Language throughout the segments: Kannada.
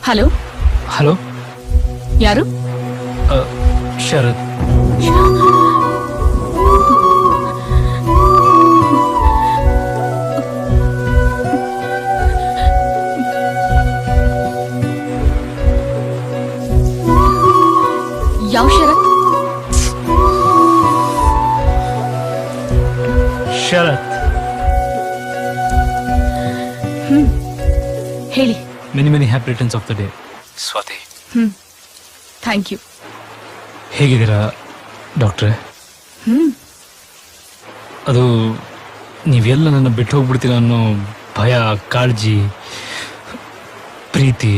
ಹಲೋ ಹಲೋ, ಯಾರು? ಶರತ್. ಯಾವ ಶರತ್? ಶರತ್, ಹೇಳಿ. Many many happy returns of the day. Swathi, thank you. ಹೇಗಿದ್ದೀರಾ ಡಾಕ್ಟ್ರೆ? ಅದು ನೀವೆಲ್ಲ ನನ್ನ ಬಿಟ್ಟು ಹೋಗ್ಬಿಡ್ತೀರ ಅನ್ನೋ ಭಯ, ಕಾಳಜಿ, ಪ್ರೀತಿ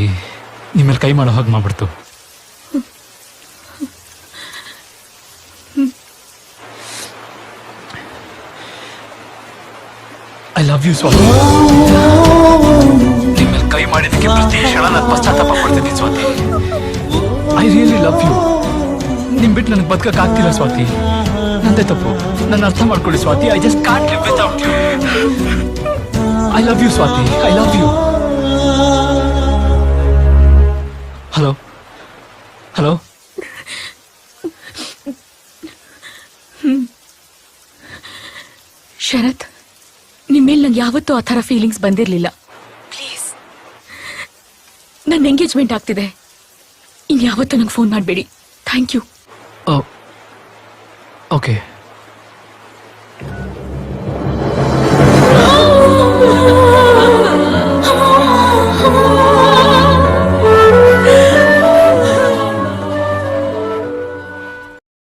ನಿಮ್ಮಲ್ಲಿ ಕೈ ಮಾಡೋ ಹಾಗೆ ಮಾಡ್ಬಿಡ್ತು. I love you Swathi. ನಿಮ್ಮಲ್ಲಿ ಕೈ ಮಾಡಿದ್ದಕ್ಕೆ ಪ್ರತಿ ಕ್ಷಣ ನಾನು ಪಶ್ಚಾತ್ತಾಪ ಪಡ್ತಿದ್ದೀನಿ Swathi. I really love you. ನಿಮ್ ಬಿಟ್ಟು ನನಗೆ ಬದುಕಕ್ಕಾಗ್ತಿಲ್ಲ ಸ್ವಾತಿ. ನಂದೇ ತಪ್ಪು, ನನ್ನ ಅರ್ಥ ಮಾಡ್ಕೊಳ್ಳಿ Swathi. I just can't live without you. I love you Swathi, I love you. Hello hello, Sharath, ನಿಮ್ಮೇಲೆ ನಂಗೆ ಯಾವತ್ತೂ ಆ ಥರ ಫೀಲಿಂಗ್ಸ್ ಬಂದಿರಲಿಲ್ಲ. ಪ್ಲೀಸ್, ನನ್ನ ಎಂಗೇಜ್ಮೆಂಟ್ ಆಗ್ತಿದೆ. ಇನ್ಯಾವತ್ತೂ ನಂಗೆ ಫೋನ್ ಮಾಡಬೇಡಿ. Thank you. ಓಕೆ.